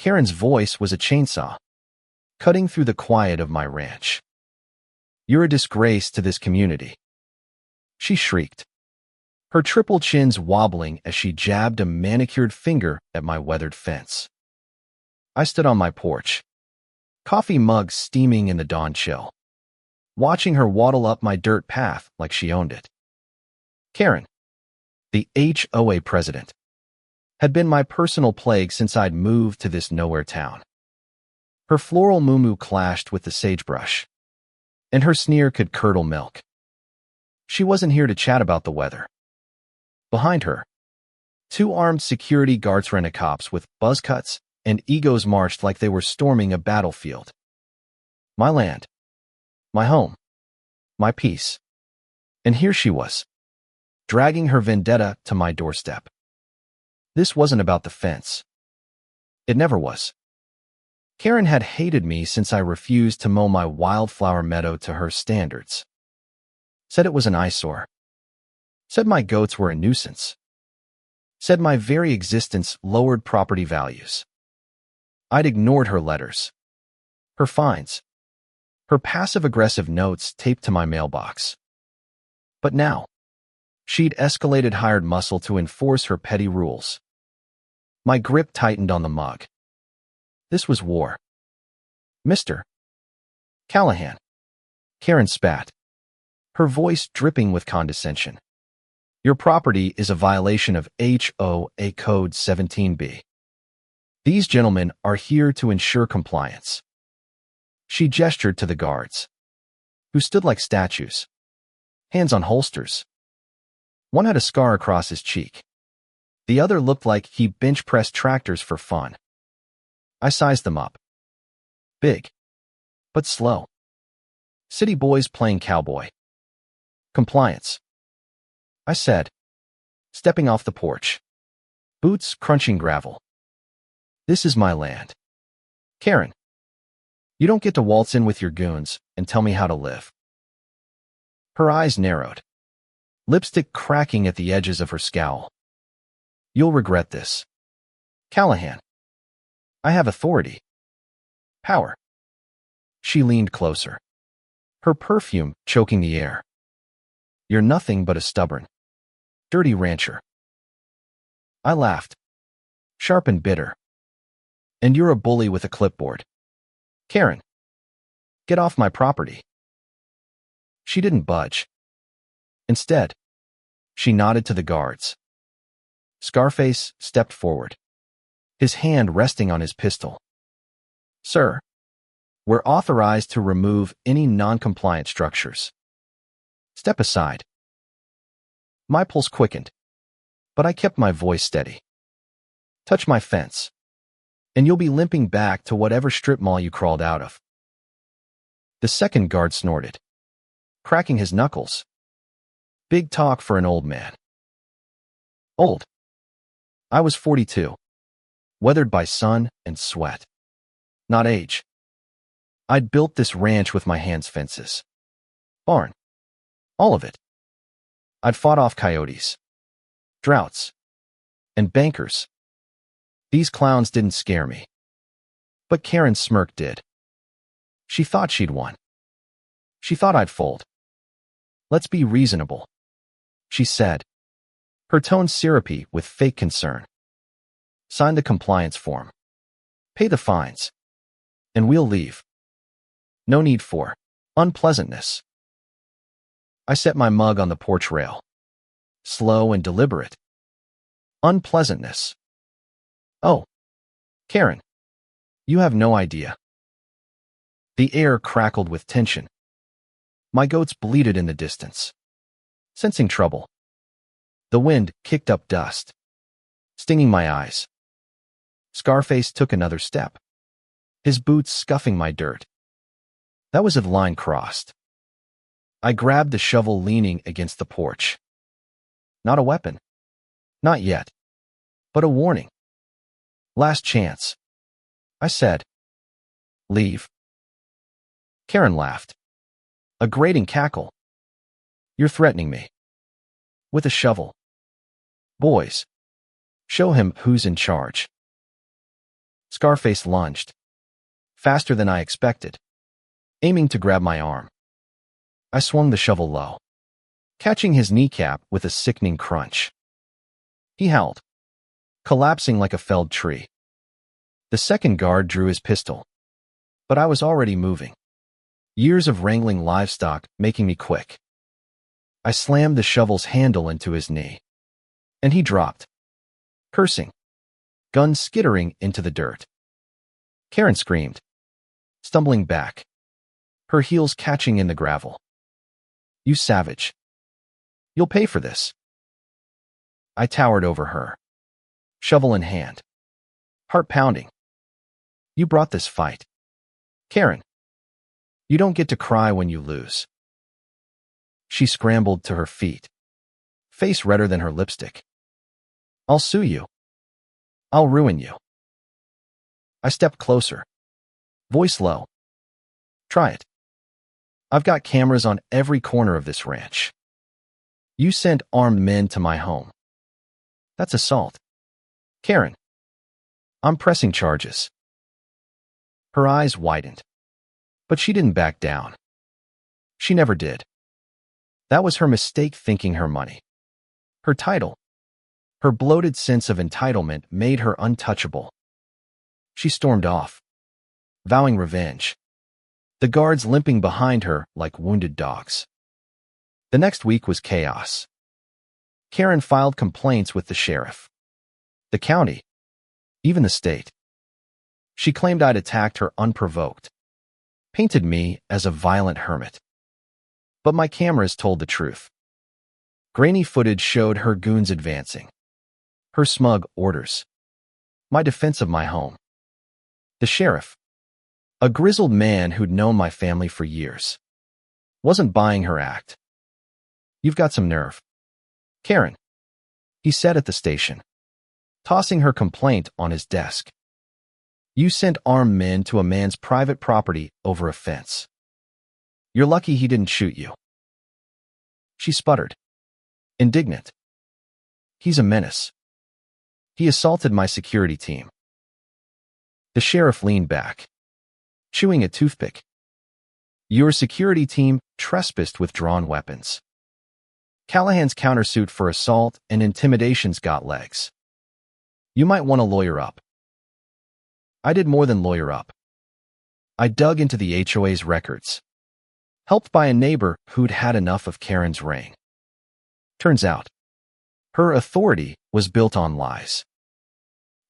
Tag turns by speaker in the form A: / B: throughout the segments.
A: Karen's voice was a chainsaw, cutting through the quiet of my ranch. "You're a disgrace to this community," she shrieked, her triple chins wobbling as she jabbed a manicured finger at my weathered fence. I stood on my porch, coffee mug steaming in the dawn chill, watching her waddle up my dirt path like she owned it. Karen, the HOA president, had been my personal plague since I'd moved to this nowhere town. Her floral muumuu clashed with the sagebrush, and her sneer could curdle milk. She wasn't here to chat about the weather. Behind her, two armed security guards rent-a-cops with buzz cuts and egos marched like they were storming a battlefield. My land, my home, my peace. And here she was, dragging her vendetta to my doorstep. This wasn't about the fence. It never was. Karen had hated me since I refused to mow my wildflower meadow to her standards. Said it was an eyesore. Said my goats were a nuisance. Said my very existence lowered property values. I'd ignored her letters, her fines, her passive-aggressive notes taped to my mailbox. But now, she'd escalated hired muscle to enforce her petty rules. My grip tightened on the mug. This was war. "Mr. Callahan," Karen spat, her voice dripping with condescension. "Your property is a violation of HOA Code 17B. These gentlemen are here to ensure compliance." She gestured to the guards, who stood like statues, hands on holsters. One had a scar across his cheek. The other looked like he bench-pressed tractors for fun. I sized them up. Big, but slow. City boys playing cowboy. "Compliance," I said, stepping off the porch, boots crunching gravel. "This is my land. Karen, you don't get to waltz in with your goons and tell me how to live." Her eyes narrowed, lipstick cracking at the edges of her scowl. "You'll regret this. Callahan, I have authority. Power." She leaned closer, her perfume choking the air. "You're nothing but a stubborn, dirty rancher." I laughed, sharp and bitter. "And you're a bully with a clipboard. Karen, get off my property." She didn't budge. Instead, she nodded to the guards. Scarface stepped forward, his hand resting on his pistol. "Sir, we're authorized to remove any non-compliant structures. Step aside." My pulse quickened, but I kept my voice steady. "Touch my fence, and you'll be limping back to whatever strip mall you crawled out of." The second guard snorted, cracking his knuckles. Big talk for an old man. Old. I was 42, weathered by sun and sweat. Not age. I'd built this ranch with my hands' fences. Barn. All of it. I'd fought off coyotes, droughts, and bankers. These clowns didn't scare me. But Karen's smirk did. She thought she'd won. She thought I'd fold. "Let's be reasonable," she said, her tone syrupy with fake concern. "Sign the compliance form. Pay the fines. And we'll leave. No need for unpleasantness." I set my mug on the porch rail. Slow and deliberate. Unpleasantness. "Oh, Karen, you have no idea." The air crackled with tension. My goats bleated in the distance, sensing trouble. The wind kicked up dust, stinging my eyes. Scarface took another step, his boots scuffing my dirt. That was a line crossed. I grabbed the shovel leaning against the porch. Not a weapon. Not yet. But a warning. "Last chance," I said. "Leave." Karen laughed. A grating cackle. "You're threatening me. With a shovel. Boys, show him who's in charge." Scarface lunged, faster than I expected, aiming to grab my arm. I swung the shovel low, catching his kneecap with a sickening crunch. He howled, collapsing like a felled tree. The second guard drew his pistol, but I was already moving, years of wrangling livestock making me quick. I slammed the shovel's handle into his knee, and he dropped, cursing, gun skittering into the dirt. Karen screamed, stumbling back, her heels catching in the gravel. "You savage. You'll pay for this." I towered over her, shovel in hand, heart pounding. "You brought this fight. Karen. You don't get to cry when you lose." She scrambled to her feet, face redder than her lipstick. "I'll sue you. I'll ruin you." I stepped closer, voice low. "Try it. I've got cameras on every corner of this ranch. You sent armed men to my home. That's assault. Karen, I'm pressing charges." Her eyes widened, but she didn't back down. She never did. That was her mistake, thinking her money, her title, her bloated sense of entitlement made her untouchable. She stormed off, vowing revenge, the guards limping behind her like wounded dogs. The next week was chaos. Karen filed complaints with the sheriff, the county, even the state. She claimed I'd attacked her unprovoked, painted me as a violent hermit. But my cameras told the truth. Grainy footage showed her goons advancing, her smug orders, my defense of my home. The sheriff, a grizzled man who'd known my family for years, wasn't buying her act. "You've got some nerve, Karen," he said at the station, tossing her complaint on his desk. "You sent armed men to a man's private property over a fence. You're lucky he didn't shoot you." She sputtered, indignant. "He's a menace. He assaulted my security team." The sheriff leaned back, chewing a toothpick. "Your security team trespassed with drawn weapons. Callahan's countersuit for assault and intimidation's got legs. You might want to lawyer up." I did more than lawyer up. I dug into the HOA's records, helped by a neighbor who'd had enough of Karen's reign. Turns out, her authority was built on lies.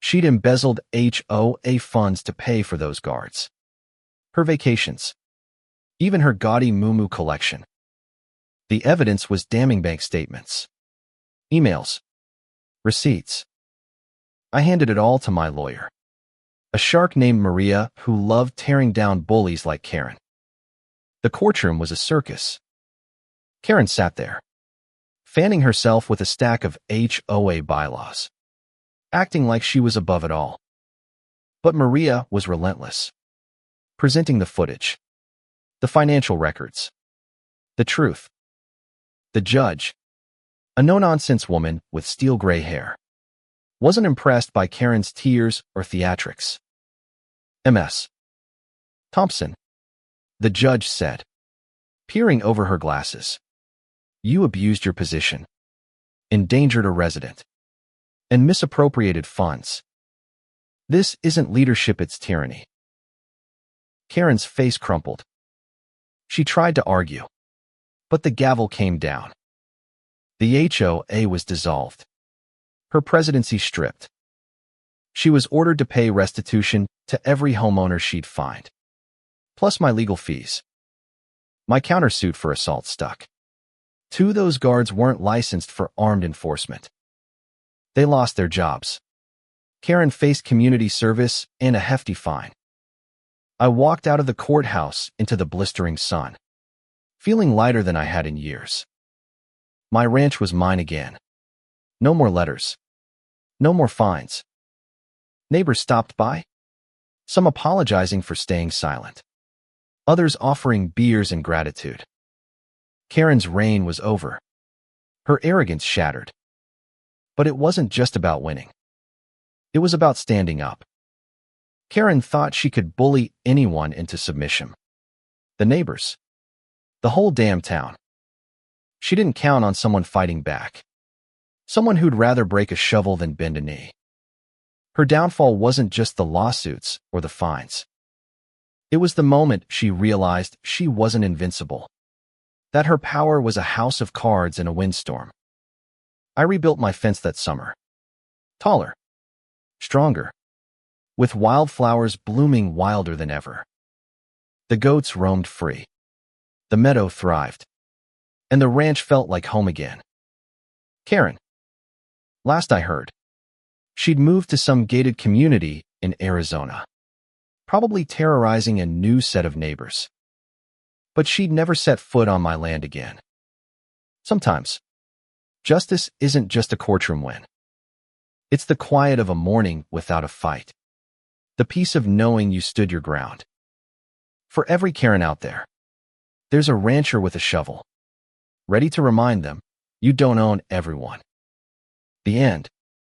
A: She'd embezzled HOA funds to pay for those guards, her vacations, even her gaudy muumuu collection. The evidence was damning: bank statements, emails, receipts. I handed it all to my lawyer, a shark named Maria who loved tearing down bullies like Karen. The courtroom was a circus. Karen sat there, fanning herself with a stack of HOA bylaws, acting like she was above it all. But Maria was relentless, presenting the footage, the financial records, the truth. The judge, a no-nonsense woman with steel gray hair, wasn't impressed by Karen's tears or theatrics. "Ms. Thompson," the judge said, peering over her glasses, "you abused your position, endangered a resident, and misappropriated funds. This isn't leadership, it's tyranny." Karen's face crumpled. She tried to argue, but the gavel came down. The HOA was dissolved, her presidency stripped. She was ordered to pay restitution to every homeowner she'd find, plus my legal fees. My countersuit for assault stuck. Those guards weren't licensed for armed enforcement. They lost their jobs. Karen faced community service and a hefty fine. I walked out of the courthouse into the blistering sun, feeling lighter than I had in years. My ranch was mine again. No more letters. No more fines. Neighbors stopped by, some apologizing for staying silent, others offering beers and gratitude. Karen's reign was over, her arrogance shattered. But it wasn't just about winning. It was about standing up. Karen thought she could bully anyone into submission. The neighbors. The whole damn town. She didn't count on someone fighting back. Someone who'd rather break a shovel than bend a knee. Her downfall wasn't just the lawsuits or the fines. It was the moment she realized she wasn't invincible. That her power was a house of cards in a windstorm. I rebuilt my fence that summer. Taller. Stronger. With wildflowers blooming wilder than ever. The goats roamed free. The meadow thrived. And the ranch felt like home again. Karen. Last I heard, she'd moved to some gated community in Arizona, probably terrorizing a new set of neighbors. But she'd never set foot on my land again. Sometimes, justice isn't just a courtroom win. It's the quiet of a morning without a fight. The peace of knowing you stood your ground. For every Karen out there, there's a rancher with a shovel, ready to remind them, you don't own everyone. The end.